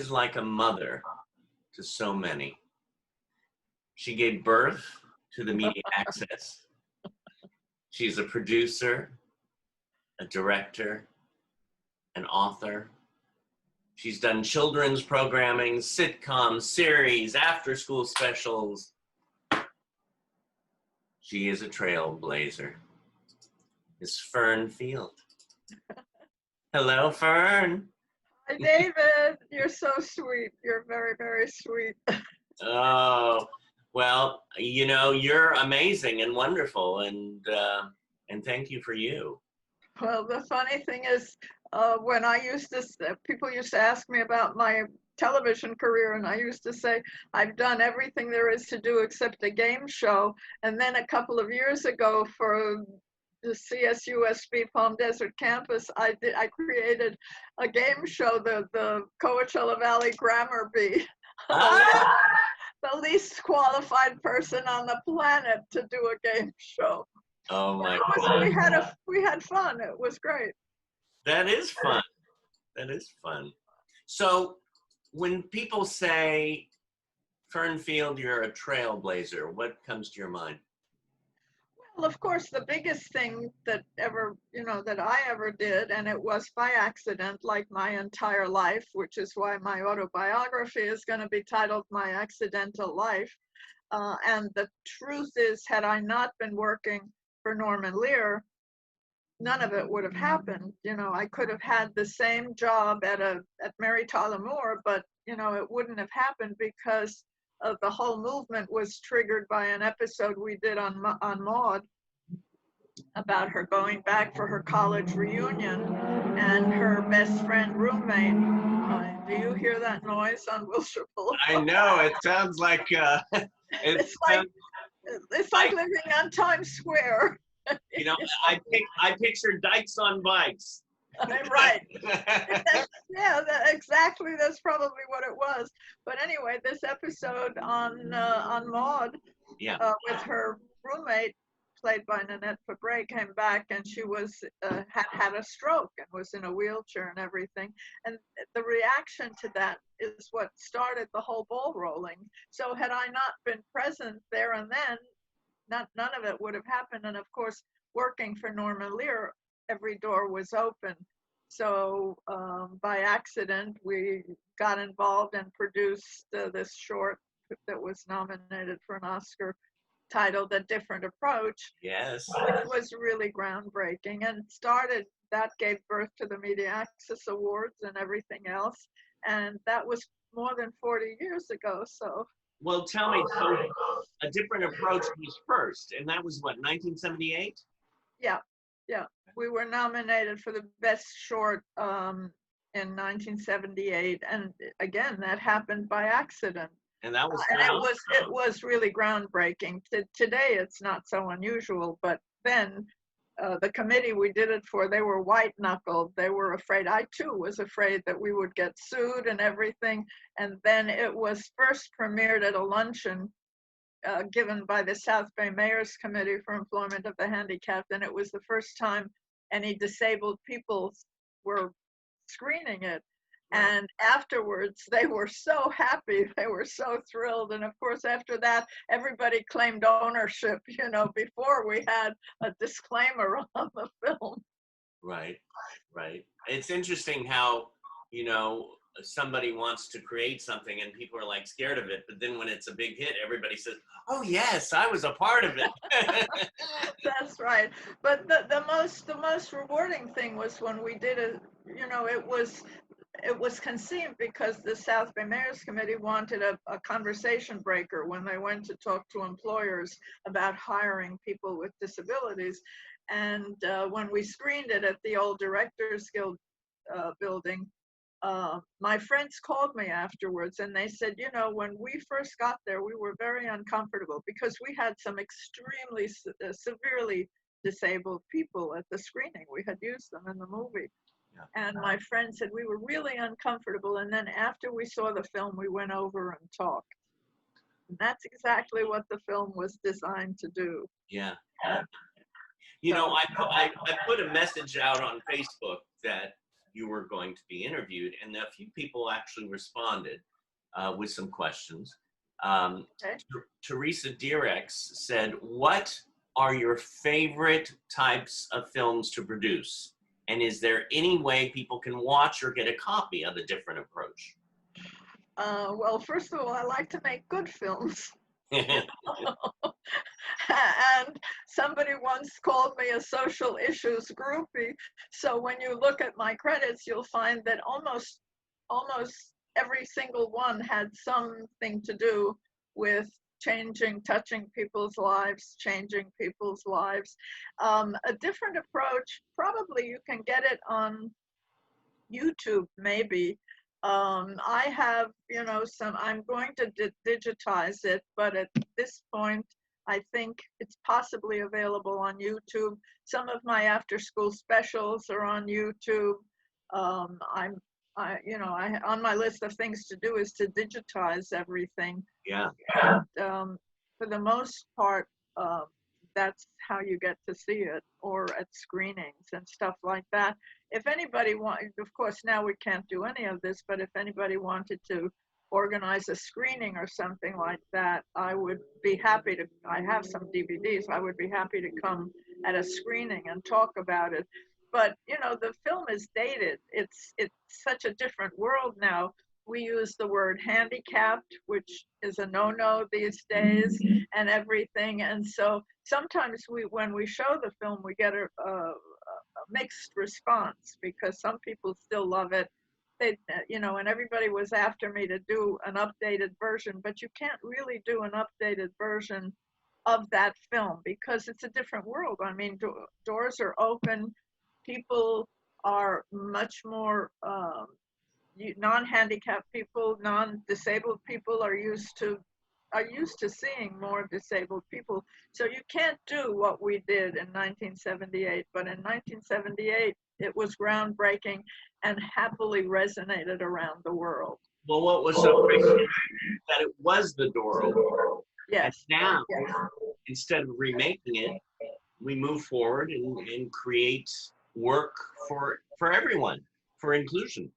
is like a mother to so many. She gave birth to the media access. She's a producer, a director, an author. She's done children's programming, sitcoms, series, after-school specials. She is a trailblazer. It's Fern Field. Hello, Fern. Hi, David. You're so sweet. You're very, very sweet. Oh, well, you know, you're amazing and wonderful, and thank you for you. Well, the funny thing is, when I used to, people used to ask me about my television career, and I used to say, I've done everything there is to do except a game show. And then a couple of years ago for the CSUSB Palm Desert campus, I created a game show, the Coachella Valley Grammar Bee. Ah! The least qualified person on the planet to do a game show. Oh my God. We had fun. It was great. That is fun. That is fun. So when people say, Fern Field, you're a trailblazer, what comes to your mind? Well, of course, the biggest thing that I ever did, and it was by accident, like my entire life, which is why my autobiography is going to be titled My Accidental Life. And the truth is, had I not been working for Norman Lear, none of it would have happened. You know, I could have had the same job at Mary Tyler Moore, but you know, it wouldn't have happened because of the whole movement was triggered by an episode we did on Maude about her going back for her college reunion, and her best friend roommate. Do you hear that noise on Wilshire Boulevard? I know, it sounds like it's like living on Times Square. You know, I picture dykes on bikes. Right. Exactly. That's probably what it was. But anyway, this episode on Maude, with her roommate, played by Nanette Fabre, came back, and she was had a stroke and was in a wheelchair and everything. And the reaction to that is what started the whole ball rolling. So had I not been present there and then, none of it would have happened. And of course, working for Norman Lear, every door was open. So by accident, we got involved and produced this short that was nominated for an Oscar, titled A Different Approach. Yes. Which was really groundbreaking, and that gave birth to the Media Access Awards and everything else. And that was more than 40 years ago. So. Well, tell me, so A Different Approach was first, and that was what, 1978? Yeah. We were nominated for the best short in 1978, and again, that happened by accident. And that was and it was really groundbreaking. Today, it's not so unusual, but then the committee we did it for, they were white-knuckled. They were afraid. I too was afraid that we would get sued and everything. And then it was first premiered at a luncheon given by the South Bay Mayor's Committee for Employment of the Handicapped, and it was the first time any disabled people were screening it. And afterwards, they were so happy, they were so thrilled. And of course, after that, everybody claimed ownership, you know, before we had a disclaimer on the film. Right. It's interesting how, you know, somebody wants to create something and people are like scared of it, but then when it's a big hit, everybody says, oh yes, I was a part of it. That's right. But the most rewarding thing was when we did it, you know, it was conceived because the South Bay Mayor's Committee wanted a conversation breaker when they went to talk to employers about hiring people with disabilities. And when we screened it at the old Directors Guild building, my friends called me afterwards and they said, you know, when we first got there, we were very uncomfortable because we had some extremely severely disabled people at the screening. We had used them in the movie. And my friend said we were really uncomfortable. And then after we saw the film, we went over and talked. And that's exactly what the film was designed to do. Yeah. You know, I put a message out on Facebook that you were going to be interviewed, and a few people actually responded with some questions. Okay. Teresa Direx said, what are your favorite types of films to produce? And is there any way people can watch or get a copy of a different approach? Well, first of all, I like to make good films. And somebody once called me a social issues groupie. So when you look at my credits, you'll find that almost every single one had something to do with touching people's lives, changing people's lives. A different approach, probably you can get it on YouTube, maybe. I have, I'm going to digitize it, but at this point, I think it's possibly available on YouTube. Some of my after-school specials are on YouTube. On my list of things to do is to digitize everything. Yeah. And for the most part, that's how you get to see it, or at screenings and stuff like that. If anybody wanted, of course, now we can't do any of this, but if anybody wanted to organize a screening or something like that, I would be happy to. I have some DVDs. I would be happy to come at a screening and talk about it. But the film is dated. It's such a different world now. We use the word handicapped, which is a no-no these days, and everything. And so sometimes when we show the film, we get a mixed response, because some people still love it. And everybody was after me to do an updated version, but you can't really do an updated version of that film because it's a different world. I mean, doors are open. People are much more non-handicapped people, non-disabled people are used to seeing more disabled people. So you can't do what we did in 1978, but in 1978 it was groundbreaking and happily resonated around the world. Well, what was so great that it was the door open. Yes. And now, yes. Instead of remaking it, we move forward and create work for everyone, for inclusion.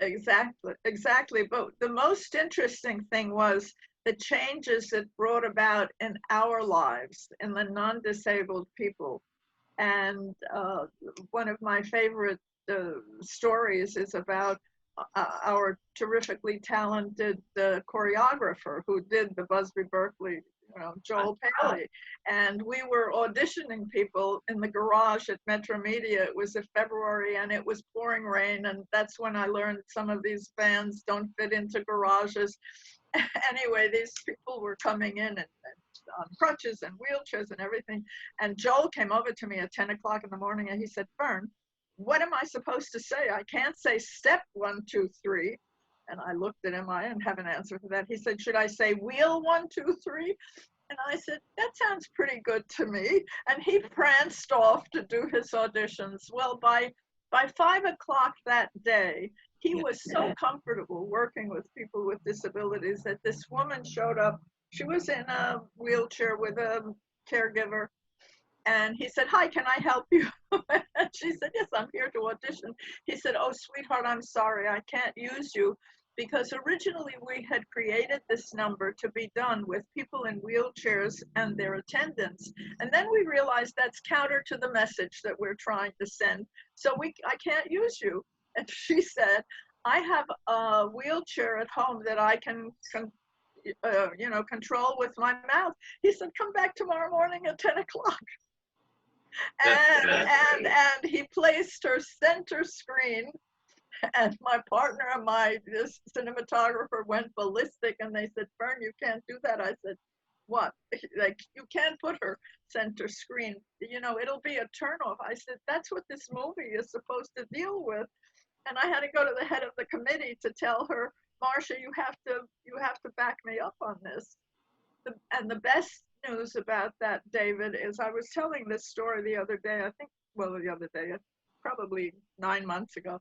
Exactly. But the most interesting thing was the changes it brought about in our lives, in the non-disabled people. And one of my favorite stories is about our terrifically talented choreographer who did the Busby Berkeley, Joel Paley. And we were auditioning people in the garage at Metro Media. It was February and it was pouring rain. And that's when I learned some of these bands don't fit into garages. Anyway, these people were coming in and on crutches and wheelchairs and everything. And Joel came over to me at 10 o'clock in the morning and he said, Fern, what am I supposed to say? I can't say step 1, 2, 3. And I looked at him, I didn't have an answer for that. He said, should I say wheel 1, 2, 3? And I said, that sounds pretty good to me. And he pranced off to do his auditions. Well, by 5 o'clock that day, he was so comfortable working with people with disabilities that this woman showed up. She was in a wheelchair with a caregiver. And he said, hi, can I help you? And she said, yes, I'm here to audition. He said, oh, sweetheart, I'm sorry, I can't use you. Because originally we had created this number to be done with people in wheelchairs and their attendants. And then we realized that's counter to the message that we're trying to send. So I can't use you. And she said, I have a wheelchair at home that I can control with my mouth. He said, come back tomorrow morning at 10 o'clock. And he placed her center screen, and my partner and this cinematographer went ballistic, and they said, Fern, you can't do that. I said, what? Like, you can't put her center screen, it'll be a turnoff. I said, that's what this movie is supposed to deal with. And I had to go to the head of the committee to tell her, Marcia, you have to back me up on this. And the best news about that, David, is I was telling this story the other day, probably 9 months ago.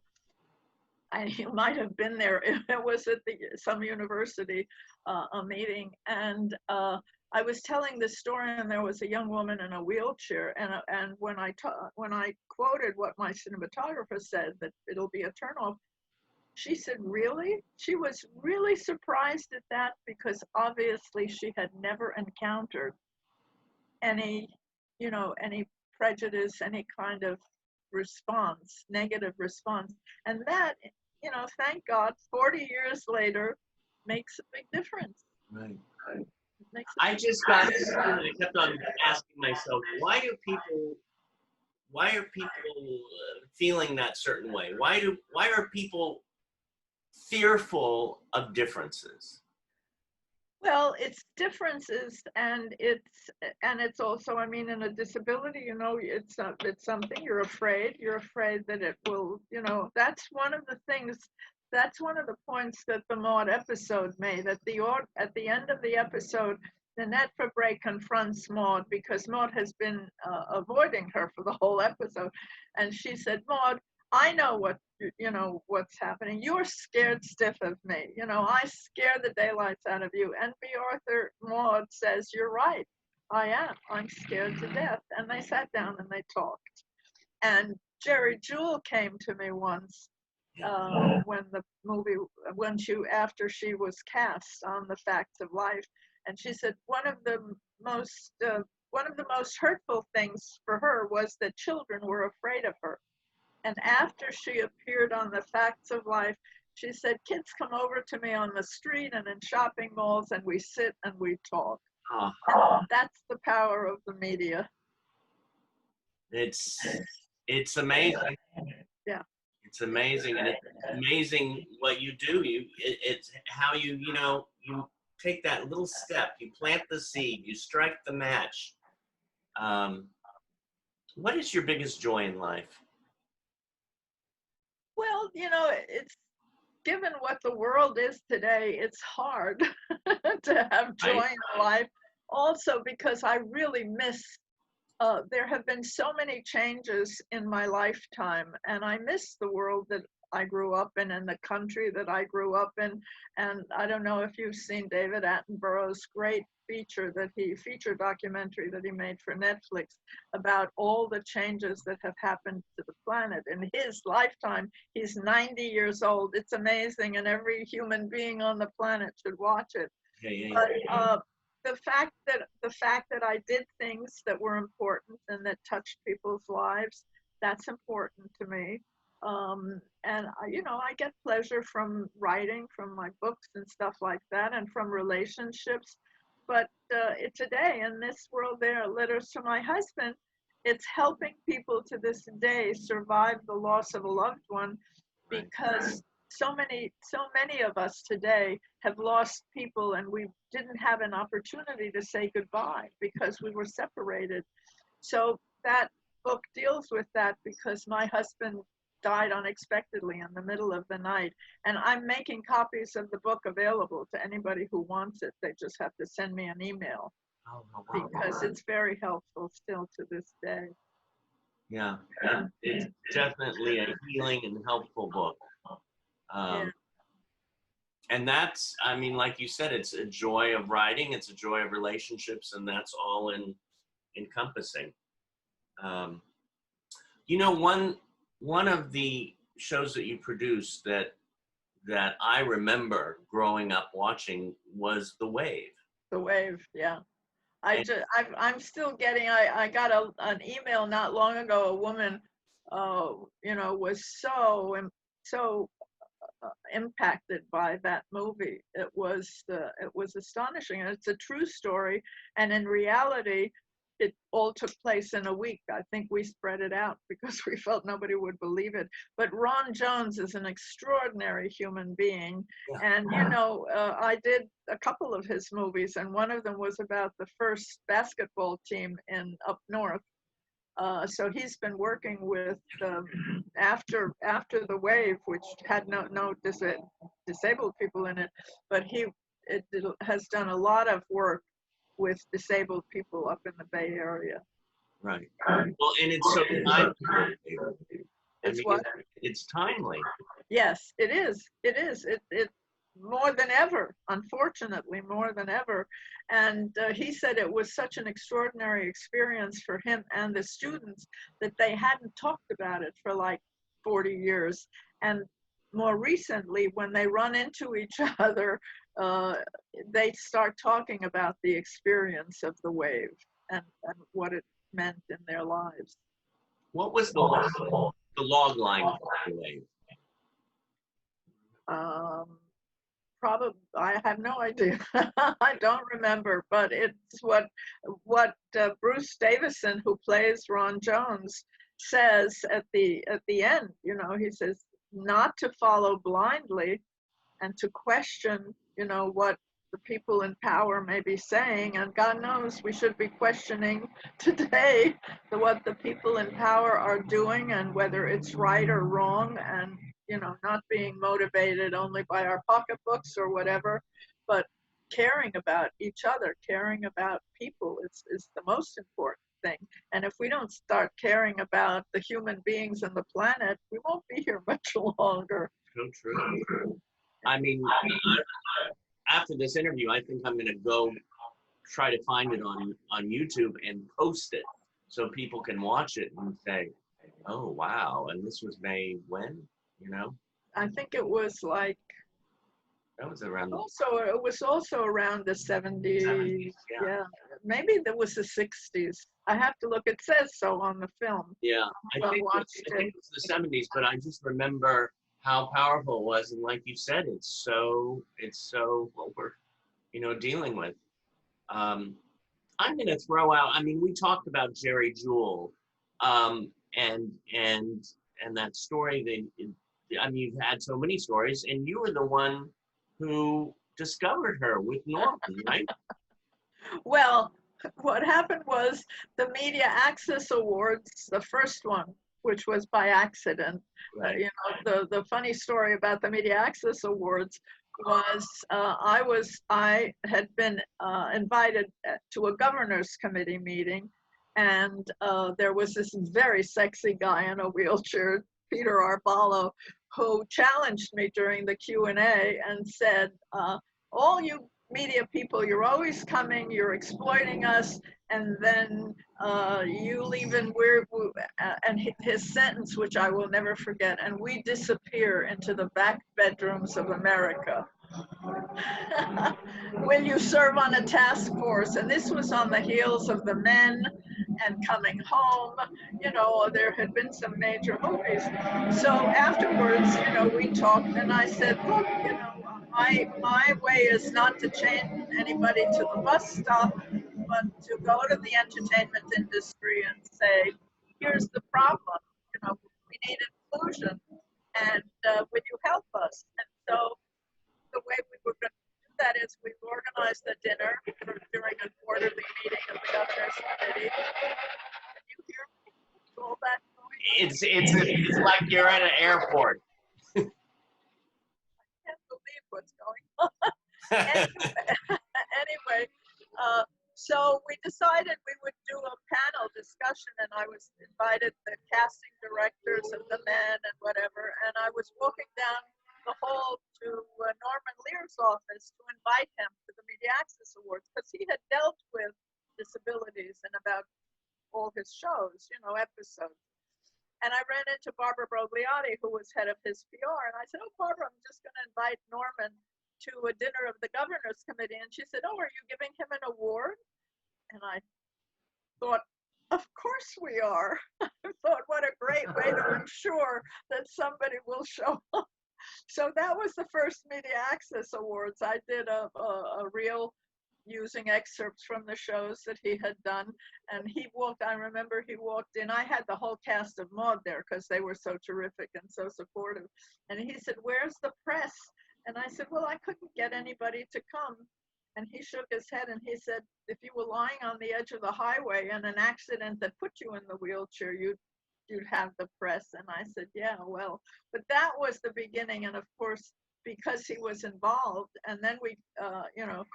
You might have been there. It was at some university, a meeting. And I was telling this story, and there was a young woman in a wheelchair, and when I quoted what my cinematographer said, that it'll be a turnoff, she said, "Really?" She was really surprised at that, because obviously she had never encountered any, any prejudice, any kind of response, negative response. And that, thank God, 40 years later, makes a big difference. Right. Makes I just got, I kept on asking myself, why are people feeling that certain way? Why are people fearful of differences? Well, it's differences, and it's also, I mean, in a disability, it's something you're afraid. You're afraid that it will, that's one of the things. That's one of the points that the Maud episode made. At the end of the episode, Nanette Fabre confronts Maud, because Maud has been avoiding her for the whole episode, and she said, "Maud, I know what's happening. You're scared stiff of me. I scare the daylights out of you." And B. Arthur Maud says, "You're right. I am. I'm scared to death." And they sat down and they talked. And Jerry Jewell came to me once after she was cast on The Facts of Life, and she said one of the most hurtful things for her was that children were afraid of her. And after she appeared on The Facts of Life, she said, "Kids come over to me on the street and in shopping malls, and we sit and we talk." And that's the power of the media. It's amazing. Yeah. It's amazing, and it's amazing what you do. It's how you take that little step, you plant the seed, you strike the match. What is your biggest joy in life? Well, it's, given what the world is today, it's hard to have joy in life. Also, because I really miss, there have been so many changes in my lifetime, and I miss the world that I grew up in and the country that I grew up in. And I don't know if you've seen David Attenborough's great feature documentary that he made for Netflix about all the changes that have happened to the planet in his lifetime. He's 90 years old. It's amazing, and every human being on the planet should watch it. But the fact that I did things that were important and that touched people's lives, that's important to me. And I get pleasure from writing, from my books and stuff like that, and from relationships. But today, in this world, there are letters to my husband. It's helping people to this day survive the loss of a loved one, because so many of us today have lost people, and we didn't have an opportunity to say goodbye because we were separated. So that book deals with that, because my husband died unexpectedly in the middle of the night, and I'm making copies of the book available to anybody who wants it. They just have to send me an email, because it's very helpful still to this day. Yeah, it's definitely a healing and helpful book. And that's, I mean, like you said, it's a joy of writing, it's a joy of relationships, and that's all encompassing. One of the shows that you produced that I remember growing up watching was The Wave. The Wave, yeah. I'm still getting, I got an email not long ago. A woman, was so impacted by that movie. It was astonishing, and it's a true story. And in reality, it all took place in a week. I think we spread it out because we felt nobody would believe it. But Ron Jones is an extraordinary human being. Yeah. And, I did a couple of his movies, and one of them was about the first basketball team up north. So he's been working with, after The Wave, which had no disabled people in it, but it has done a lot of work with disabled people up in the Bay Area. Right. Well, and it's so timely. It's what? It's timely. Yes, it is. It is. more than ever, unfortunately, more than ever. And he said it was such an extraordinary experience for him and the students that they hadn't talked about it for like 40 years. And more recently, when they run into each other, uh, they start talking about the experience of the wave and what it meant in their lives. What was the log line for the wave? Um, Probably, I have no idea. I don't remember, but it's what Bruce Davison, who plays Ron Jones, says at the end. You know, he says not to follow blindly and to question, you know, what the people in power may be saying. And God knows we should be questioning today what the people in power are doing and whether it's right or wrong, and, you know, not being motivated only by our pocketbooks or whatever, but caring about each other, caring about people is the most important thing. And if we don't start caring about the human beings and the planet, we won't be here much longer. So true. I mean, after this interview, I think I'm going to go try to find it on YouTube and post it so people can watch it and say, oh, wow. And this was May when, you know? I think it was like That was around it was also around the 70s. 70s. Yeah. Yeah, maybe that was the 60s. I have to look. It says so on the film. Yeah. I think it was the 70s, but I just remember how powerful it was. And like you said, it's so what we're, you know, dealing with. I'm going to throw out, I mean, we talked about Jerry Jewell, and that story that, I mean, you've had so many stories, and you were the one who discovered her with Norman, right? Well, what happened was the Media Access Awards, the first one, which was by accident. Right. You know, the funny story about the Media Access Awards was I had been invited to a governor's committee meeting, and there was this very sexy guy in a wheelchair, Peter Arballo, who challenged me during the Q&A and said, all you media people, you're always coming, you're exploiting us, and then you leave and and his sentence, which I will never forget, and we disappear into the back bedrooms of America. Will you serve on a task force? And this was on the heels of The Men and Coming Home. You know, there had been some major movies. So afterwards, you know, we talked, and I said, look, you know, my way is not to chain anybody to the bus stop, but to go to the entertainment industry and say, here's the problem. You know, we need inclusion, and will you help us? And so the way we were going to do that is we organized a dinner during a quarterly meeting of the governor's committee. Can you hear me? All that noise? It's like you're at an airport. I can't believe what's going on. Anyway, so we decided we would do a panel discussion, and I was invited the casting directors of The Men and whatever, and I was walking down the hall to Norman Lear's office to invite him to the Media Access Awards, because he had dealt with disabilities in about all his shows, you know, episodes. And I ran into Barbara Brogliotti, who was head of his PR, and I said, oh, Barbara, I'm just going to invite Norman to a dinner of the governor's committee. And she said, oh, are you giving him an award? And I thought, of course we are. I thought, what a great way to ensure that somebody will show up. So that was the first Media Access Awards. I did a reel using excerpts from the shows that he had done. And I remember he walked in. I had the whole cast of Maude there because they were so terrific and so supportive. And he said, where's the press? And I said, well, I couldn't get anybody to come. And he shook his head and he said, if you were lying on the edge of the highway and an accident that put you in the wheelchair, you'd have the press. And I said, yeah, well, but that was the beginning. And of course, because he was involved, and then we, you know,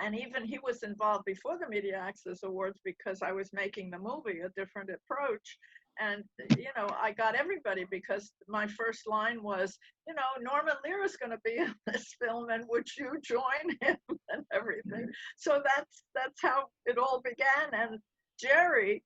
and even he was involved before the Media Access Awards because I was making the movie A Different Approach. And, I got everybody because my first line was, Norman Lear is going to be in this film, and would you join him and everything. So that's how it all began. And Jerry,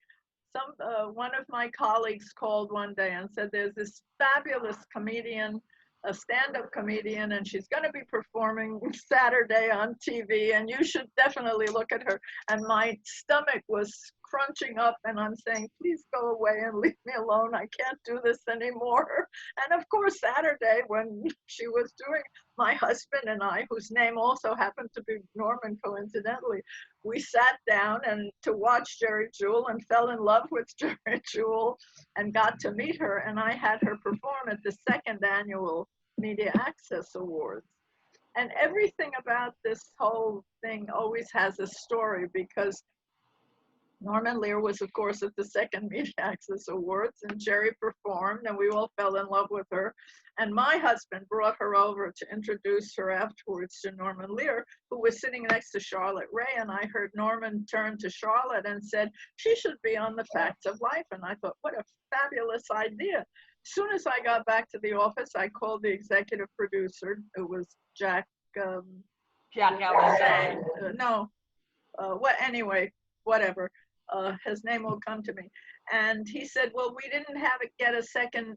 one of my colleagues called one day and said, there's this fabulous comedian, a stand-up comedian, and she's going to be performing Saturday on TV, and you should definitely look at her. And my stomach was crunching up, and I'm saying, please go away and leave me alone. I can't do this anymore. And of course, Saturday, when she was doing, my husband and I, whose name also happened to be Norman coincidentally, we sat down and to watch Jerry Jewell and fell in love with Jerry Jewell and got to meet her. And I had her perform at the second annual Media Access Awards. And everything about this whole thing always has a story, because Norman Lear was, of course, at the second Media Access Awards, and Jerry performed, and we all fell in love with her. And my husband brought her over to introduce her afterwards to Norman Lear, who was sitting next to Charlotte Ray. And I heard Norman turn to Charlotte and said, she should be on The Facts of Life. And I thought, what a fabulous idea. As soon as I got back to the office, I called the executive producer. It was Jack Ellis. Anyway, whatever. His name will come to me. And he said, well, we didn't get a second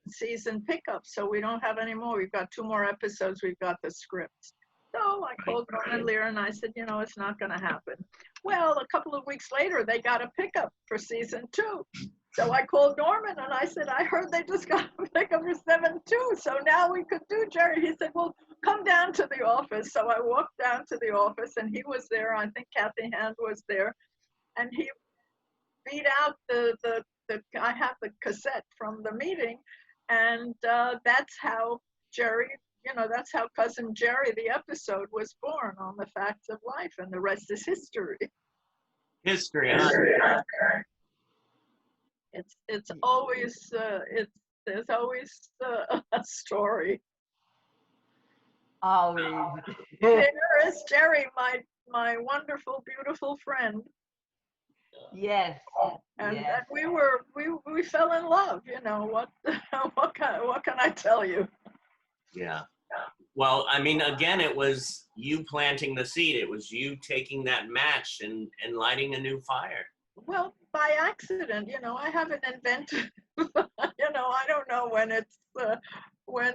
season pickup, so we don't have any more. We've got 2 more episodes. We've got the scripts. So I called Norman Lear and I said, it's not going to happen. Well, a couple of weeks later, they got a pickup for season 2. So I called Norman and I said, I heard they just got a pickup for 7-2. So now we could do Jerry. He said, well, come down to the office. So I walked down to the office and he was there. I think Kathy Hand was there. And he beat out I have the cassette from the meeting. And that's how Jerry, that's how Cousin Jerry, the episode, was born on The Facts of Life. And the rest is history. History. It's always, there's always a story. Always. There is Jerry, my wonderful, beautiful friend. Yes. And, yes. and we fell in love. What can I tell you? Yeah. Well, I mean, again, it was you planting the seed. It was you taking that match and lighting a new fire. Well, by accident, I haven't invented. I don't know when it's when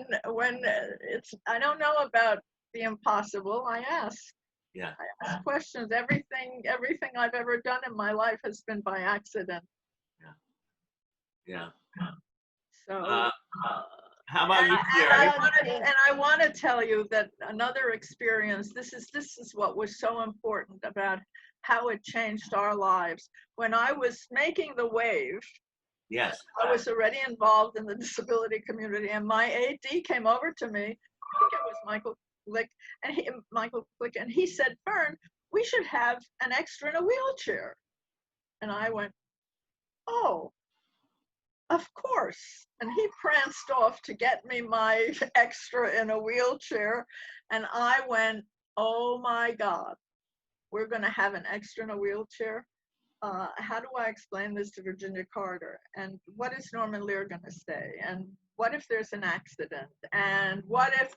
it's. I don't know about the impossible. I ask. Yeah. I ask questions. Everything I've ever done in my life has been by accident. Yeah. So. How about you, Jerry? I want to tell you that another experience. This is what was so important about how it changed our lives. When I was making The Wave, yes, I was already involved in the disability community, and my AD came over to me. I think it was Michael Glick, and he said, "Fern, we should have an extra in a wheelchair." And I went, "Oh, of course." And he pranced off to get me my extra in a wheelchair. And I went, oh my God, we're going to have an extra in a wheelchair? How do I explain this to Virginia Carter? And what is Norman Lear going to say? And what if there's an accident? And what if?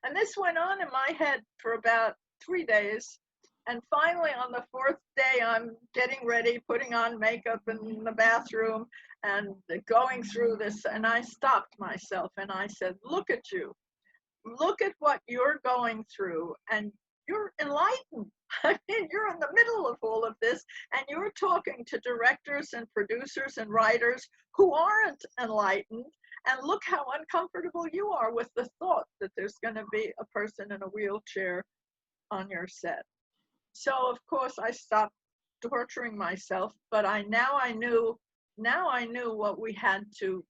And this went on in my head for about 3 days. And finally, on the 4th day, I'm getting ready, putting on makeup in the bathroom and going through this. And I stopped myself and I said, look at you. Look at what you're going through. And you're enlightened. I mean, you're in the middle of all of this. And you're talking to directors and producers and writers who aren't enlightened. And look how uncomfortable you are with the thought that there's going to be a person in a wheelchair on your set. So of course I stopped torturing myself, but now I knew what we had to,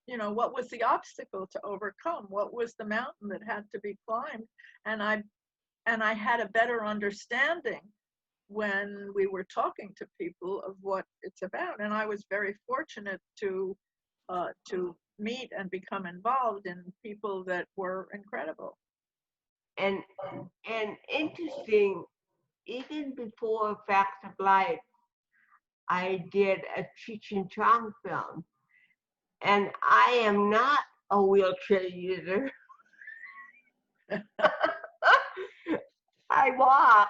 what was the obstacle to overcome, what was the mountain that had to be climbed. And I had a better understanding when we were talking to people of what it's about. And I was very fortunate to meet and become involved in people that were incredible. And interesting, even before Facts of Life, I did a Cheech and Chong film. And I am not a wheelchair user. I walk,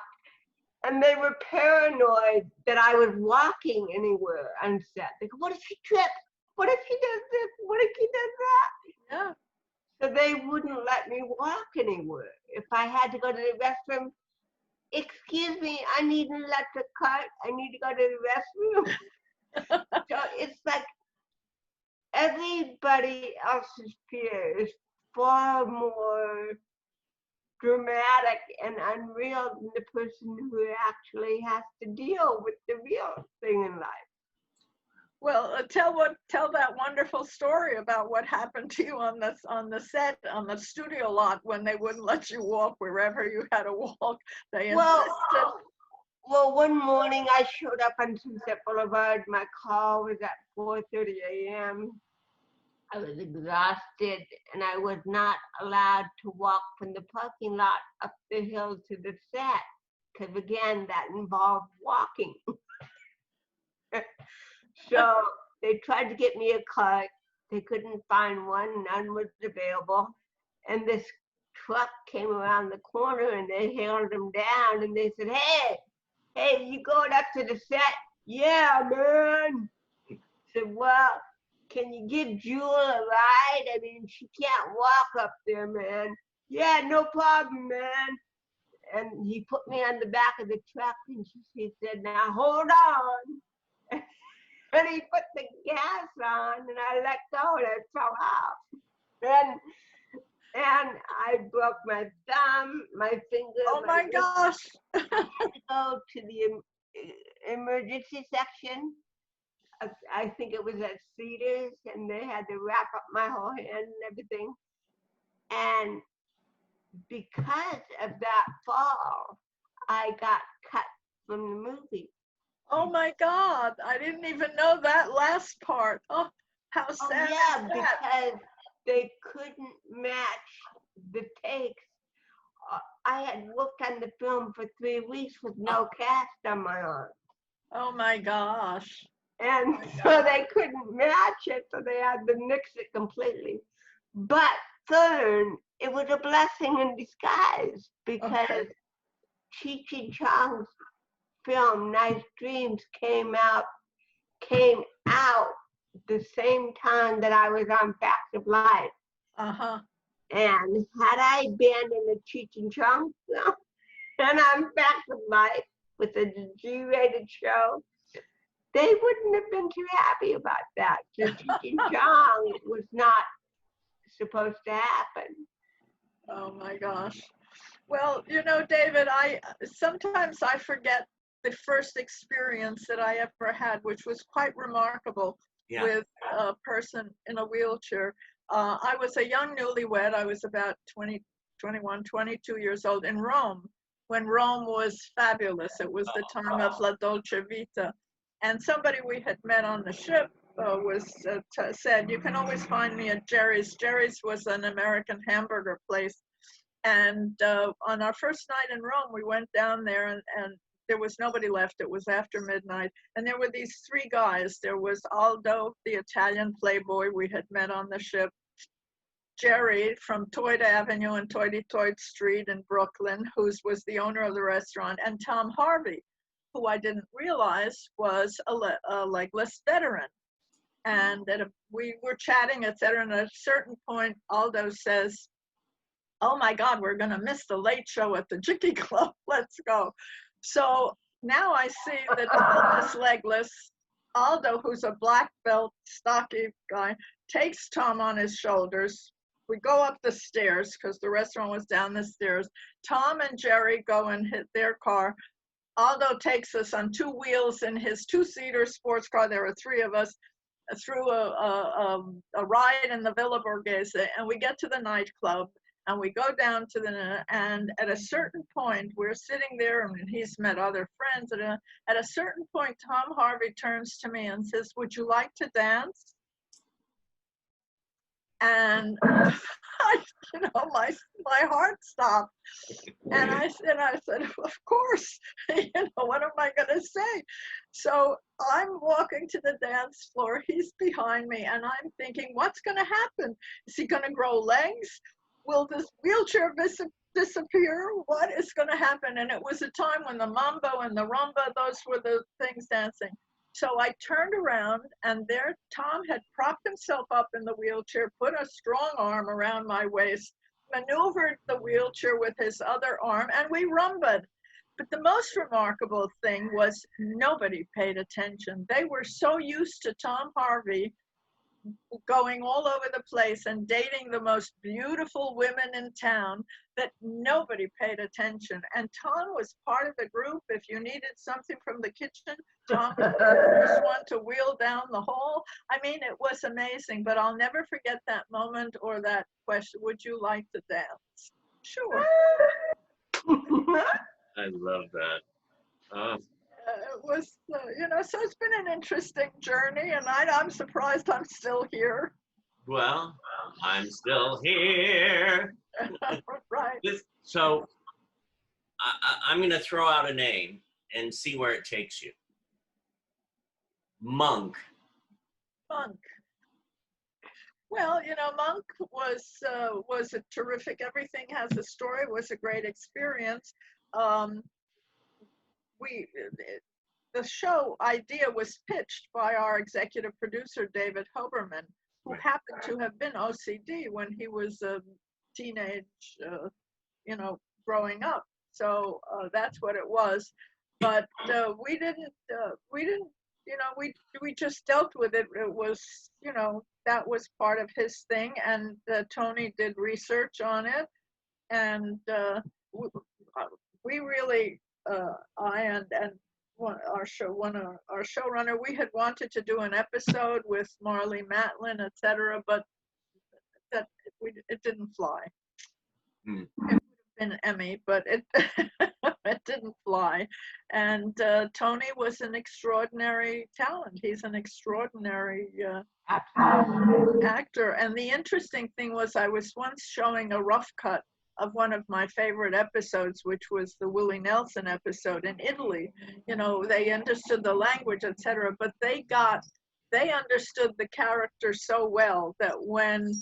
and they were paranoid that I was walking anywhere on set. They go, what if she trips? What if she does this? What if she does that? Yeah. So they wouldn't let me walk anywhere. If I had to go to the restroom, excuse me, I need an electric cart. I need to go to the restroom. So it's like everybody else's fear is far more dramatic and unreal than the person who actually has to deal with the real thing in life. Well, tell that wonderful story about what happened to you on the set, on the studio lot, when they wouldn't let you walk wherever you had to walk. They insisted. Well, one morning I showed up on Sunset Boulevard. My call was at 4:30 a.m. I was exhausted, and I was not allowed to walk from the parking lot up the hill to the set, because again, that involved walking. So they tried to get me a cart. They couldn't find one. None was available. And this truck came around the corner, and they hailed them down, and they said, hey, you going up to the set? Yeah, man. I said, well, can you give Jewel a ride? I mean, she can't walk up there, man. Yeah, no problem, man. And he put me on the back of the truck, and he said, now hold on. And he put the gas on, and I let go, and I fell off. And I broke my thumb, my finger. Oh my gosh. I had to go to the emergency section. I think it was at Cedars, and they had to wrap up my whole hand and everything. And because of that fall, I got cut from the movie. Oh my God. I didn't even know that last part. Oh, how sad. Yeah, is that? because they couldn't match the takes. I had worked on the film for 3 weeks with no cast on my arm. Oh my gosh. And so they couldn't match it, so they had to nix it completely. But Fern, it was a blessing in disguise, because Cheech and Chong's film Nice Dreams came out the same time that I was on Facts of Life. Uh-huh. And had I been in a Cheech and Chong film and on Facts of Life with a G-rated show, they wouldn't have been too happy about that. So Cheech and Chong was not supposed to happen. Oh my gosh. Well, you know, David, sometimes I forget the first experience that I ever had, which was quite remarkable. Yeah. With a person in a wheelchair. I was a young newlywed. I was about 20, 21, 22 years old in Rome, when Rome was fabulous. It was the time of La Dolce Vita. And somebody we had met on the ship said, you can always find me at Jerry's. Jerry's was an American hamburger place. And on our first night in Rome, we went down there, and there was nobody left. It was after midnight. And there were these three guys. There was Aldo, the Italian playboy we had met on the ship, Jerry from Toyd Avenue and Toity-Toyd Street in Brooklyn, who was the owner of the restaurant, and Tom Harvey, who I didn't realize was a legless veteran. And we were chatting, etc. And at a certain point, Aldo says, oh my God, we're going to miss the late show at the Jicky Club. Let's go. So now I see that this legless Aldo, who's a black belt, stocky guy, takes Tom on his shoulders. We go up the stairs because the restaurant was down the stairs. Tom and Jerry go and hit their car. Aldo takes us on two wheels in his two-seater sports car. There were three of us, through a ride in the Villa Borghese, and we get to the nightclub. And we go down to and at a certain point, we're sitting there, and he's met other friends. And at a certain point, Tom Harvey turns to me and says, would you like to dance? And my heart stopped. And I said, of course, what am I going to say? So I'm walking to the dance floor. He's behind me, and I'm thinking, what's going to happen? Is he going to grow legs? Will this wheelchair disappear? What is going to happen? And it was a time when the mambo and the rumba, those were the things dancing. So I turned around, and there Tom had propped himself up in the wheelchair, put a strong arm around my waist, maneuvered the wheelchair with his other arm, and we rumbaed. But the most remarkable thing was nobody paid attention. They were so used to Tom Harvey going all over the place and dating the most beautiful women in town that nobody paid attention. And Tom was part of the group. If you needed something from the kitchen, Tom was the first one to wheel down the hall. I mean, it was amazing, but I'll never forget that moment or that question, would you like to dance? Sure. I love that. It was, so it's been an interesting journey, and I'm surprised I'm still here. Well, I'm still here. Right. So I'm going to throw out a name and see where it takes you. Monk. Well, Monk was a terrific. Everything Has a Story was a great experience. The show idea was pitched by our executive producer, David Hoberman, who happened to have been OCD when he was a teenage, growing up. So that's what it was. But we just dealt with it. It was, that was part of his thing. And Tony did research on it. And we really, I and our showrunner, we had wanted to do an episode with Marlee Matlin, etc., but it didn't fly. It would have been Emmy, but it it didn't fly. And Tony was an extraordinary talent. He's an extraordinary actor. And the interesting thing was, I was once showing a rough cut of one of my favorite episodes, which was the Willie Nelson episode in Italy. They understood the language, etc., but they understood the character so well that when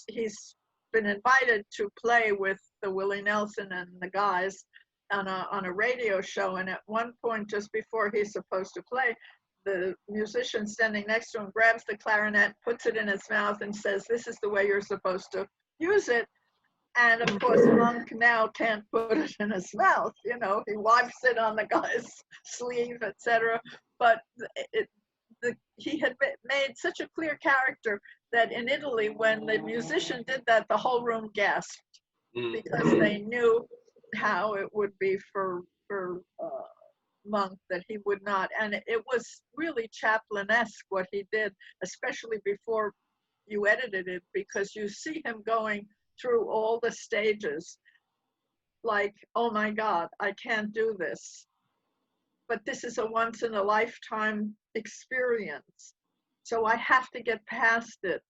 he's been invited to play with the Willie Nelson and the guys on a radio show, and at one point, just before he's supposed to play, the musician standing next to him grabs the clarinet, puts it in his mouth, and says, "This is the way you're supposed to use it." And of course, Monk now can't put it in his mouth. He wipes it on the guy's sleeve, etc. But he had made such a clear character that in Italy, when the musician did that, the whole room gasped because they knew how it would be for Monk, that he would not. And it was really Chaplin-esque what he did, especially before you edited it, because you see him going through all the stages like, oh my God, I can't do this. But this is a once in a lifetime experience. So I have to get past it.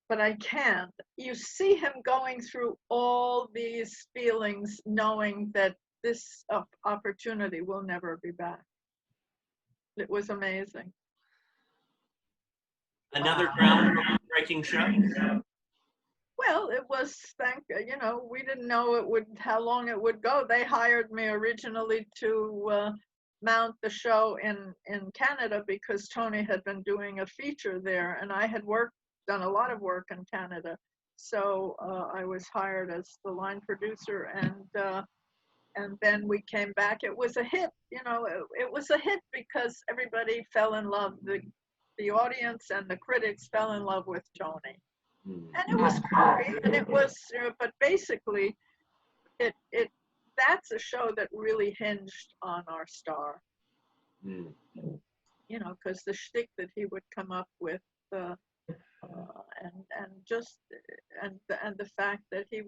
But I can't. You see him going through all these feelings, knowing that this opportunity will never be back. It was amazing. Another groundbreaking show? Well, it was, we didn't know how long it would go. They hired me originally to mount the show in Canada because Tony had been doing a feature there, and I had done a lot of work in Canada. So I was hired as the line producer, and then we came back. It was a hit, it was a hit because everybody fell in love. The audience and the critics fell in love with Tony. And it was creepy, and it was, but basically, that's a show that really hinged on our star. Because the shtick that he would come up with, and the fact that he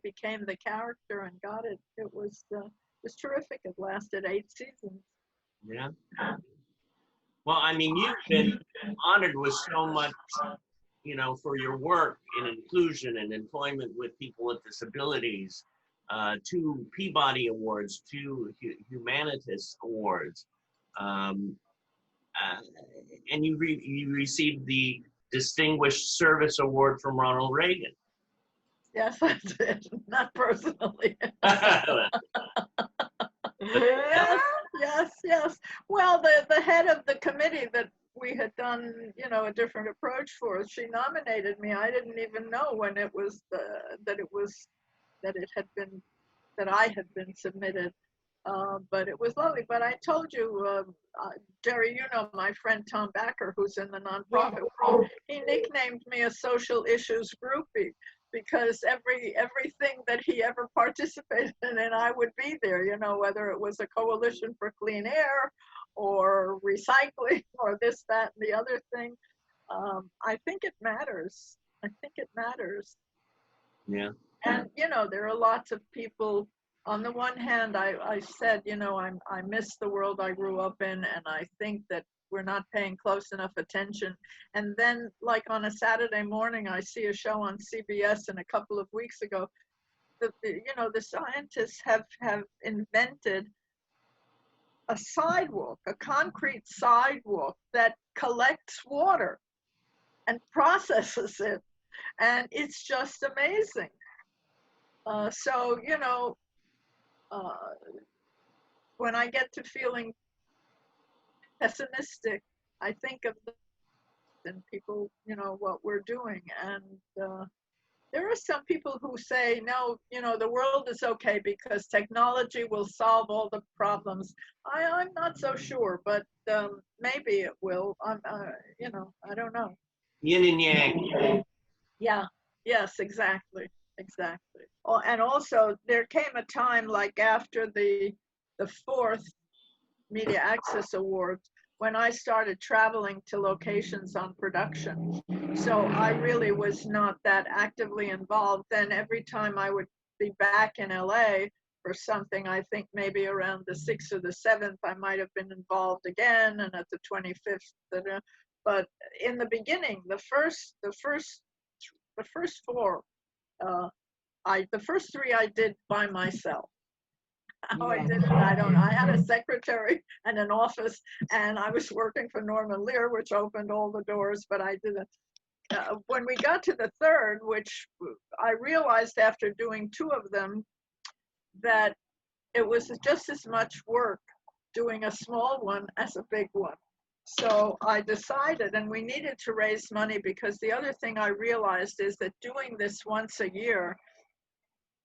became the character and got it. It was terrific. It lasted 8 seasons. Yeah. Well, I mean, you've been honored with so much you know, for your work in inclusion and employment with people with disabilities, 2 Peabody Awards, 2 Humanitas Awards, and you received the Distinguished Service Award from Ronald Reagan. Yes, I did. Not personally. Yeah. Yes. Well, the head of the committee that we had done, you know, a different approach for, she nominated me. I didn't even know when it was that I had been submitted. But it was lovely. But I told you, Jerry, you know my friend Tom Backer, who's in the nonprofit world. He nicknamed me a social issues groupie because everything that he ever participated in, I would be there. You know, whether it was a coalition for clean air, or recycling, or this, that, and the other thing. I think it matters. I think it matters. Yeah. And you know, there are lots of people. On the one hand, I said, you know, I miss the world I grew up in, and I think that we're not paying close enough attention. And then, like on a Saturday morning, I see a show on CBS, and a couple of weeks ago, you know, the scientists have invented a sidewalk, a concrete sidewalk that collects water and processes it, and it's just amazing. So, you know, when I get to feeling pessimistic, I think of and people, you know, what we're doing. And there are some people who say, no, you know, the world is okay because technology will solve all the problems. I'm not so sure, but maybe it will. You know, I don't know. Yin and yang. Yeah, yes, exactly. Oh, and also there came a time, like after the 4th Media Access Awards, when I started traveling to locations on production. So I really was not that actively involved. Then every time I would be back in LA for something, I think maybe around the 6th or the 7th, I might have been involved again, and at the 25th. But in the beginning, the first 4, the first 3 I did by myself. How I did it, I don't know. I had a secretary and an office, and I was working for Norman Lear, which opened all the doors, but I didn't. When we got to the 3rd, which I realized after doing 2 of them, that it was just as much work doing a small one as a big one. So I decided, and we needed to raise money, because the other thing I realized is that doing this once a year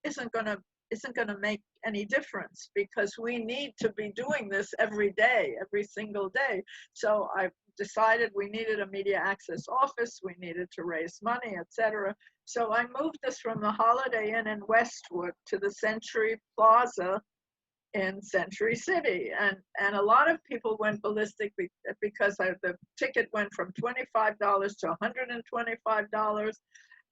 isn't going to make any difference, because we need to be doing this every day, every single day. So I decided we needed a media access office, we needed to raise money, etc. So I moved this from the Holiday Inn in Westwood to the Century Plaza in Century City, and a lot of people went ballistic because the ticket went from $25 to $125.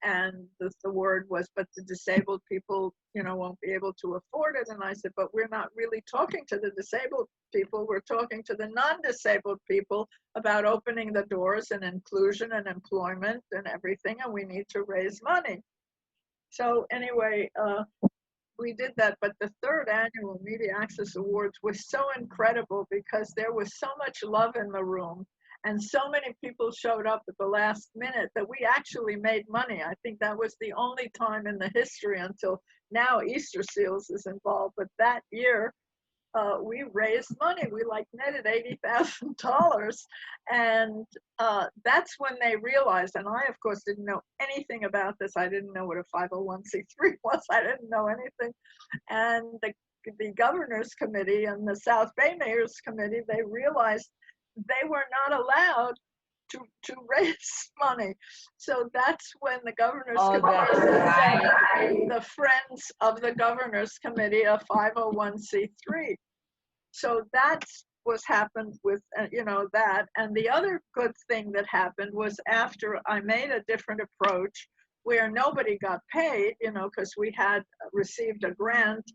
And the word was, but the disabled people, you know, won't be able to afford it. And I said, but we're not really talking to the disabled people. We're talking to the non-disabled people about opening the doors and inclusion and employment and everything. And we need to raise money. So anyway, we did that. But the 3rd annual Media Access Awards was so incredible because there was so much love in the room. And so many people showed up at the last minute that we actually made money. I think that was the only time in the history until now Easter Seals is involved. But that year, we raised money. We netted $80,000. And that's when they realized, and I, of course, didn't know anything about this. I didn't know what a 501c3 was. I didn't know anything. And the Governor's Committee and the South Bay Mayor's Committee, they realized they were not allowed to raise money. So that's when the Governor's Committee said the Friends of the Governor's Committee, a 501c3. So that's what's happened with, you know, that. And the other good thing that happened was after I made a different approach where nobody got paid, you know, because we had received a grant.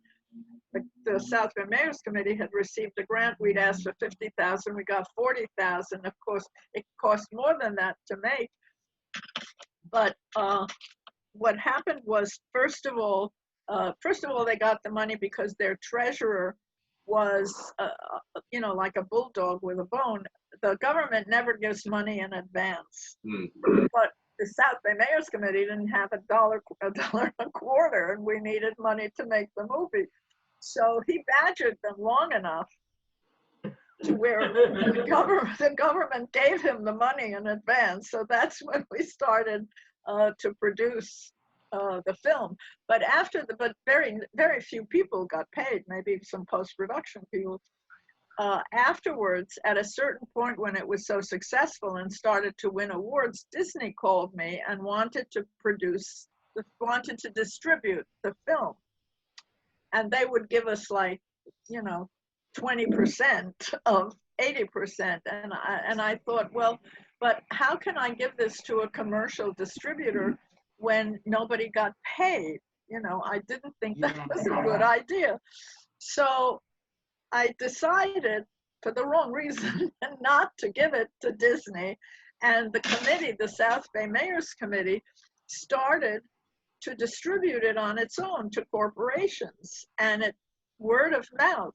The South Bay Mayor's Committee had received a grant. We'd asked for $50,000. We got $40,000. Of course, it cost more than that to make. But what happened was, first of all, they got the money because their treasurer was, you know, like a bulldog with a bone. The government never gives money in advance. But the South Bay Mayor's Committee didn't have a dollar a quarter, and we needed money to make the movie. So he badgered them long enough to where the government gave him the money in advance. So that's when we started to produce the film. But very few people got paid, maybe some post-production people. Afterwards, at a certain point when it was so successful and started to win awards, Disney called me and wanted to distribute the film. And they would give us, like, you know, 20% of 80%. And I thought, well, but how can I give this to a commercial distributor when nobody got paid? You know, I didn't think that was a good idea. So I decided, for the wrong reason, not to give it to Disney. And the committee, the South Bay Mayor's Committee, started to distribute it on its own to corporations, and it word of mouth.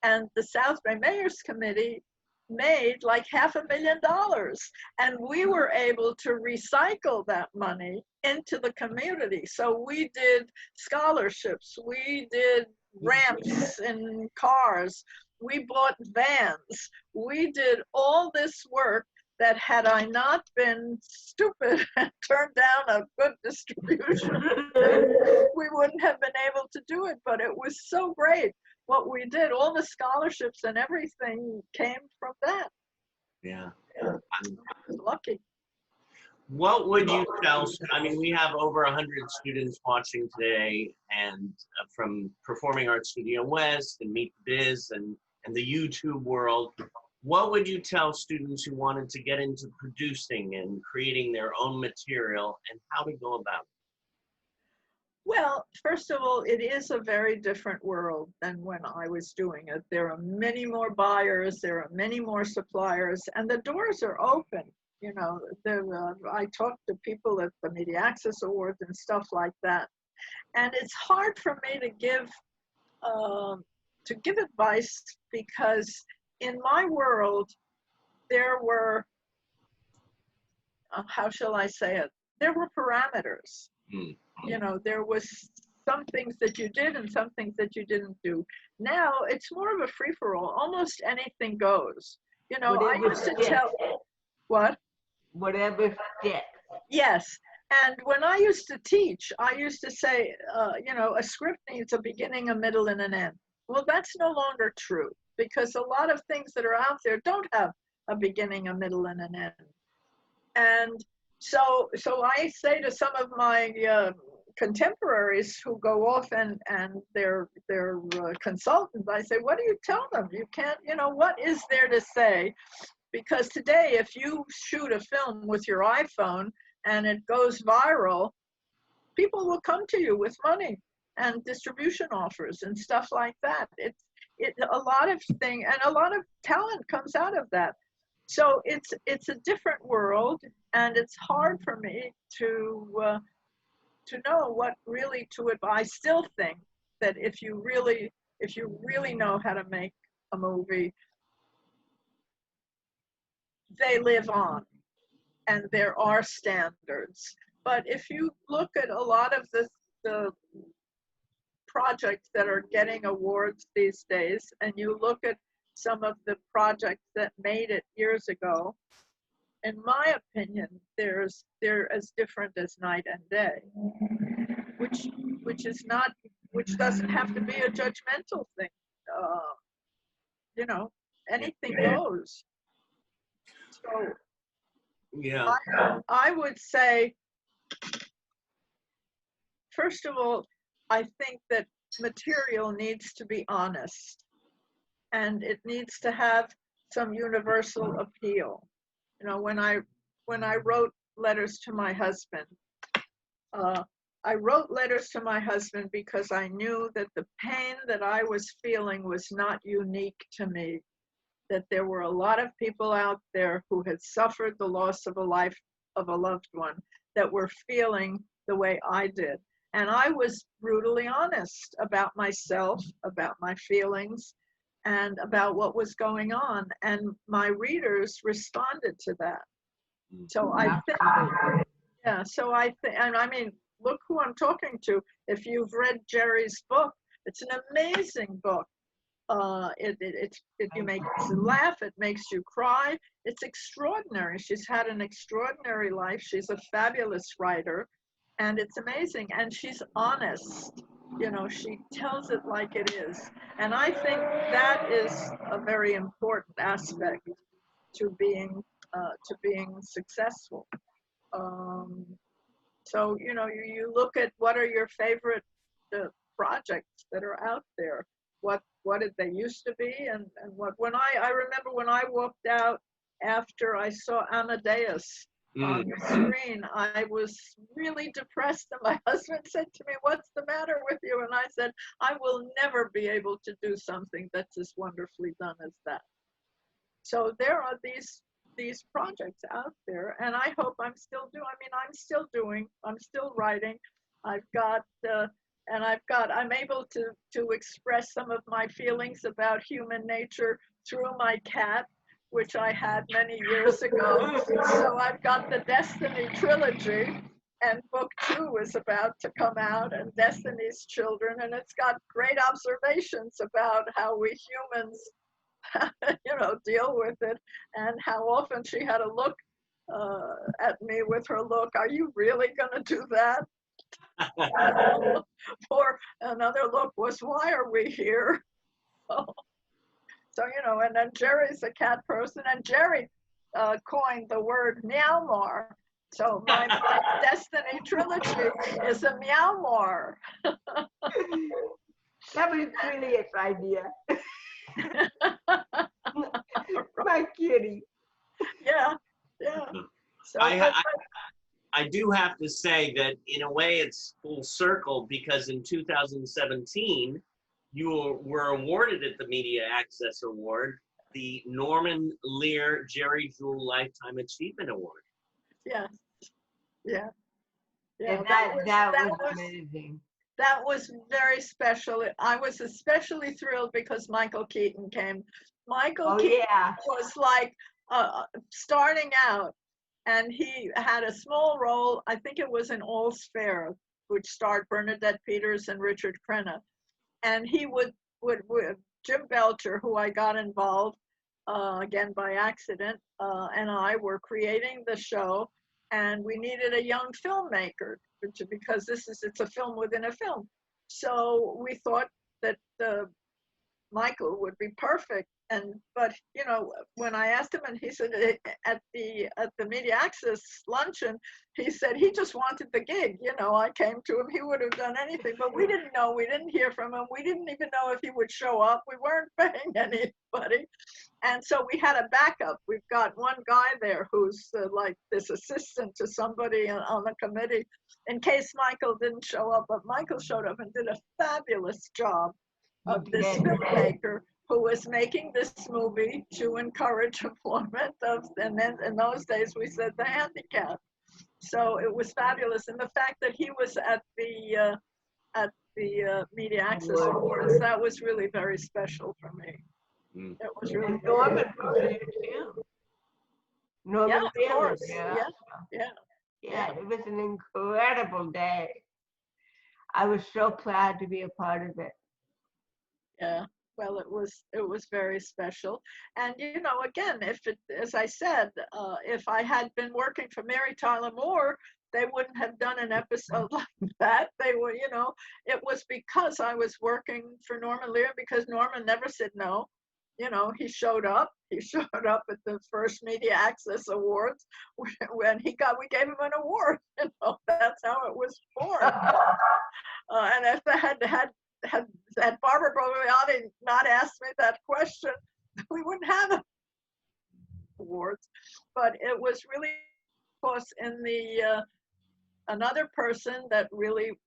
And the South Bay Mayor's Committee made like $500,000, and we were able to recycle that money into the community. So we did scholarships, we did ramps in cars, we bought vans, we did all this work that, had I not been stupid and turned down a good distribution, we wouldn't have been able to do it. But it was so great what we did. All the scholarships and everything came from that. Yeah. I was lucky. What would you tell, I mean, we have over 100 students watching today, and from Performing Arts Studio West and Meet the Biz and the YouTube world. What would you tell students who wanted to get into producing and creating their own material, and how to go about it? Well, first of all, it is a very different world than when I was doing it. There are many more buyers, there are many more suppliers, and the doors are open. You know, I talked to people at the Media Access Awards and stuff like that. And it's hard for me to give advice, because in my world, there were, how shall I say it? There were parameters. You know, there was some things that you did and some things that you didn't do. Now it's more of a free-for-all. Almost anything goes. You know, Whatever I used to tell, what? Whatever sticks. Yes. And when I used to teach, I used to say, you know, a script needs a beginning, a middle, and an end. Well, that's no longer true, because a lot of things that are out there don't have a beginning, a middle, and an end. And so I say to some of my contemporaries who go off and they're consultants, I say, what do you tell them? You can't, you know, what is there to say? Because today, if you shoot a film with your iPhone and it goes viral, people will come to you with money and distribution offers and stuff like that. A lot of things, and a lot of talent comes out of that. So it's a different world, and it's hard for me to know what really to advise. I still think that if you really know how to make a movie, they live on, and there are standards. But if you look at a lot of the projects that are getting awards these days, and you look at some of the projects that made it years ago, in my opinion, they're as different as night and day, which doesn't have to be a judgmental thing. You know, anything goes. So Yeah, I would say, first of all, I think that material needs to be honest, and it needs to have some universal appeal. You know, when I wrote letters to my husband, I wrote letters to my husband because I knew that the pain that I was feeling was not unique to me, that there were a lot of people out there who had suffered the loss of a loved one, that were feeling the way I did. And I was brutally honest about myself, about my feelings, and about what was going on. And my readers responded to that. So I think, yeah, so I think, and I mean, look who I'm talking to. If you've read Jerry's book, it's an amazing book. You make you laugh, it makes you cry. It's extraordinary. She's had an extraordinary life. She's a fabulous writer, and it's amazing. And she's honest. You know, she tells it like it is. And I think that is a very important aspect to being successful. So, you know, you look at what are your favorite projects that are out there. What did they used to be, and what, when I remember when I walked out after I saw Amadeus on the screen, I was really depressed, and my husband said to me, "What's the matter with you?" And I said, "I will never be able to do something that's as wonderfully done as that." So there are these projects out there, and I hope I'm still I'm still writing. I'm able to express some of my feelings about human nature through my cat, which I had many years ago. So I've got the Destiny trilogy, and book 2 is about to come out, and Destiny's Children, and it's got great observations about how we humans, you know, deal with it, and how often she had to look at me with her look, "Are you really going to do that?" Or another look was, "Why are we here?" So, you know, and then Jerry's a cat person, and Jerry coined the word meowmore. So my Destiny trilogy is a meowmore. That was brilliant idea. My kitty. Yeah. So, I do have to say that in a way it's full circle, because in 2017, you were awarded at the Media Access Award the Norman Lear Jerry Jewell Lifetime Achievement Award. yeah. That was amazing. That was very special. I was especially thrilled because Michael Keaton came. Michael Keaton was like starting out, and he had a small role. I think it was in All's Fair, which starred Bernadette Peters and Richard Crenna. And he would Jim Belcher, who I got involved again by accident, and I were creating the show, and we needed a young filmmaker because it's a film within a film. So we thought that Michael would be perfect. But you know, when I asked him, and he said at the Media Access luncheon, he said he just wanted the gig. You know, I came to him, he would have done anything, but we didn't know. We didn't hear from him. We didn't even know if he would show up. We weren't paying anybody, and so we had a backup. We've got one guy there who's like this assistant to somebody on the committee in case Michael didn't show up. But Michael showed up and did a fabulous job of this filmmaker who was making this movie to encourage employment and then in those days we said the handicapped. So it was fabulous, and the fact that he was at the Media Access Awards, that was really very special for me. It was really Norman was there too. Norman, of course. Yeah, it was an incredible day. I was so proud to be a part of it. Yeah. Well, it was very special. And, you know, again, as I said, if I had been working for Mary Tyler Moore, they wouldn't have done an episode like that. They were, you know, it was because I was working for Norman Lear, because Norman never said no. You know, he showed up at the first Media Access Awards when we gave him an award. You know, that's how it was born. And if they had Barbara Brogliati not asked me that question, we wouldn't have it. Awards. But it was really, of course, in the another person that really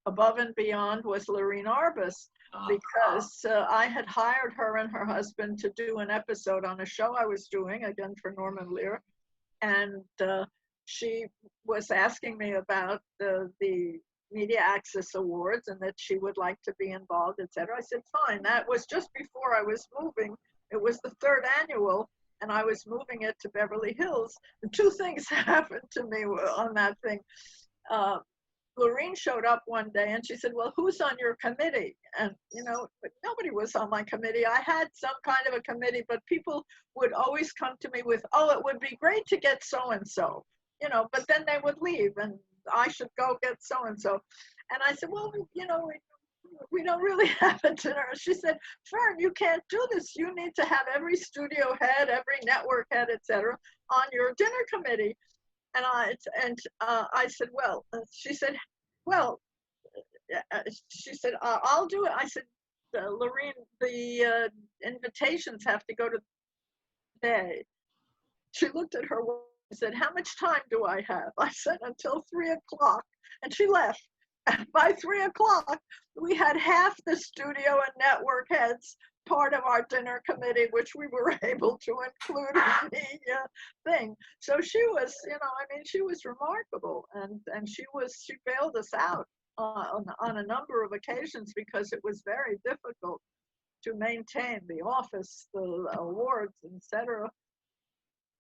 above and beyond was Lorene Arbus, because I had hired her and her husband to do an episode on a show I was doing, again for Norman Lear, and she was asking me about the Media Access Awards and that she would like to be involved, etc. I said, fine. That was just before I was moving. It was the 3rd annual, and I was moving it to Beverly Hills. And 2 things happened to me on that thing. Lorene showed up one day and she said, well, who's on your committee? And, you know, but nobody was on my committee. I had some kind of a committee, but people would always come to me with, oh, it would be great to get so-and-so, you know, but then they would leave and I should go get so-and-so. And I said, well, you know, we don't really have a dinner. She said, Fern, you can't do this. You need to have every studio head, every network head, etc., on your dinner committee. And I said, well, she said, well, she said, I'll do it. I said, Lorene, the invitations have to go to the day. She looked at her watch and said, how much time do I have? I said, until 3 o'clock. And she left. And by 3 o'clock, we had half the studio and network heads part of our dinner committee, which we were able to include in the thing. So she was, you know, I mean, she was remarkable, and she bailed us out on a number of occasions because it was very difficult to maintain the office, the awards, etc.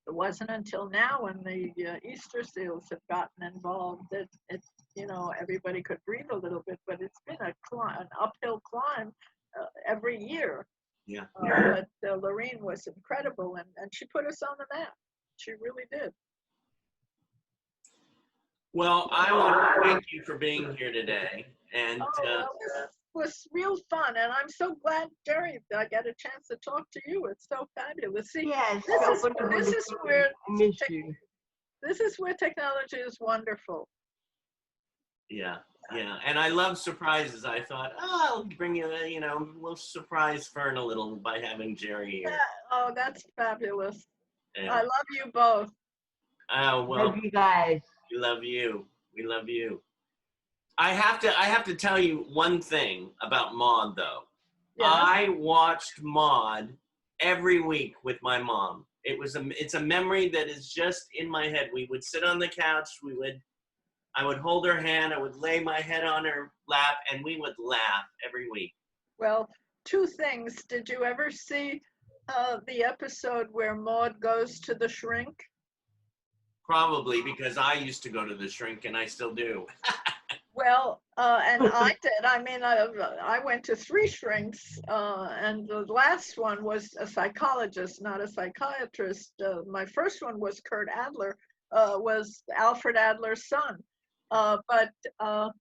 It wasn't until now when the Easter Seals have gotten involved that you know, everybody could breathe a little bit, but it's been an uphill climb every year. Yeah. But Lorene was incredible, and she put us on the map. She really did. Well, I want to thank you for being here today. And Well, this was real fun, and I'm so glad, Jerry, that I get a chance to talk to you. It's so fabulous. See, Yes. this is where technology is wonderful. yeah, and I love surprises. I thought, oh, I'll bring you, you know, we'll surprise Fern a little by having Jerry here. Oh, that's fabulous. Yeah. I love you both. Oh, well, Love you guys. we love you. We love you. I have to tell you one thing about Maude, though. Yes. I watched Maude every week with my mom. It's a memory that is just in my head. We would sit on the couch. I would hold her hand. I would lay my head on her lap, and we would laugh every week. Well, 2 things. Did you ever see the episode where Maude goes to the shrink? Probably, because I used to go to the shrink, and I still do. Well, and I did. I mean, I went to 3 shrinks, and the last one was a psychologist, not a psychiatrist. My first one was Kurt Adler, was Alfred Adler's son. But the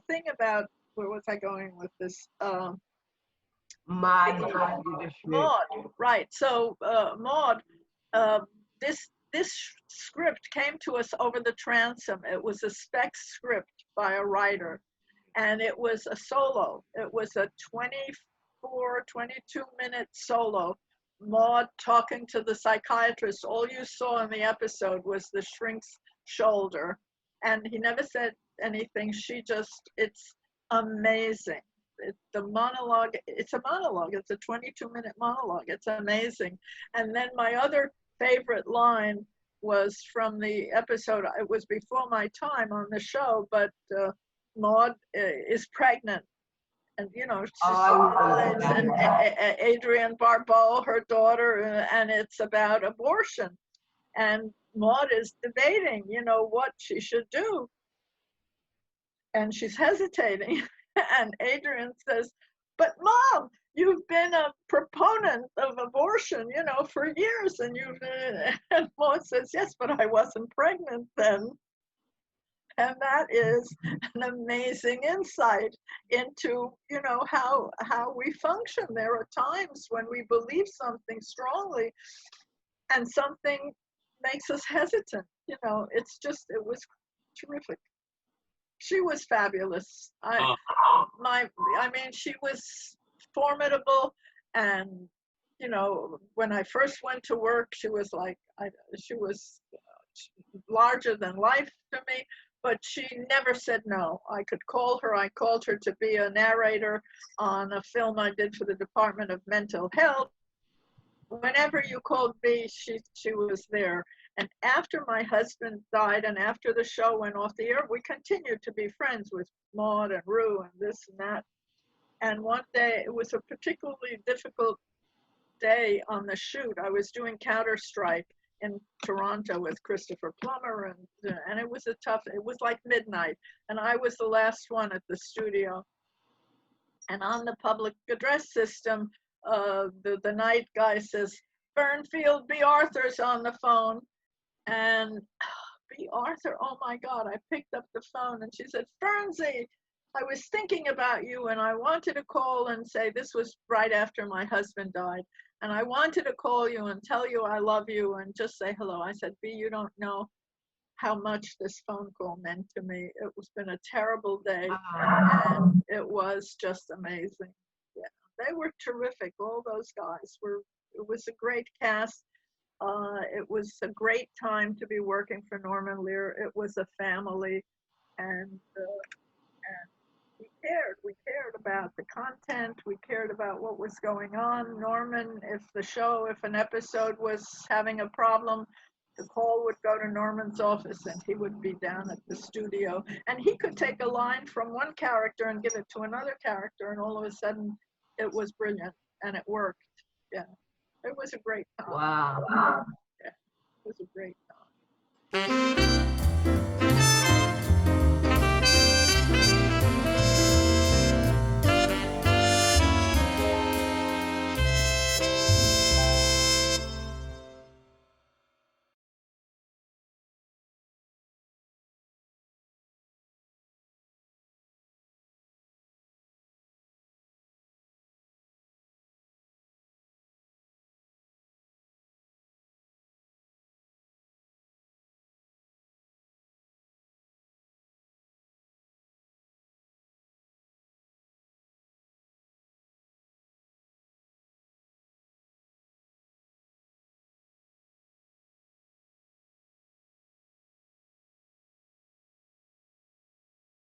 thing about, where was I going with this? Maude, right? So Maude, this script came to us over the transom. It was a spec script by a writer, and it was a solo. It was a 22-minute solo. Maude talking to the psychiatrist. All you saw in the episode was the shrink's shoulder, and he never said anything. It's amazing. The monologue, it's a monologue. It's a 22-minute monologue. It's amazing. And then my other favorite line was from the episode. It was before my time on the show, but Maude is pregnant, and you know, and Adrienne Barbeau, her daughter, and it's about abortion, and Maude is debating, you know, what she should do, and she's hesitating, and Adrienne says, "But Mom, you've been a proponent of abortion, you know, for years, and and Maude says, yes, but I wasn't pregnant then." And that is an amazing insight into, you know, how we function. There are times when we believe something strongly and something makes us hesitant. You know, it was terrific. She was fabulous. I mean, she was formidable, and you know, when I first went to work, she was like, she was larger than life to me, but she never said no. I could call her. I called her to be a narrator on a film I did for the Department of Mental Health. Whenever you called me, she was there. And after my husband died and after the show went off the air, we continued to be friends with Maud and Rue and this and that. And one day, it was a particularly difficult day on the shoot. I was doing Counter-Strike in Toronto with Christopher Plummer, and it was it was like midnight, and I was the last one at the studio. And on the public address system, the night guy says, Fern Field, B. Arthur's on the phone. And B. Arthur, oh my God, I picked up the phone and she said, Fernsey, I was thinking about you and I wanted to call and say, this was right after my husband died. And I wanted to call you and tell you I love you and just say hello. I said, B, you don't know how much this phone call meant to me. It was been a terrible day and it was just amazing. Yeah, they were terrific. All those guys were, it was a great cast. It was a great time to be working for Norman Lear. It was a family, and we cared. We cared about the content. We cared about what was going on. Norman, if an episode was having a problem, the call would go to Norman's office and he would be down at the studio. And he could take a line from one character and give it to another character, and all of a sudden it was brilliant and it worked. Yeah. It was a great time. Wow. Yeah, it was a great time.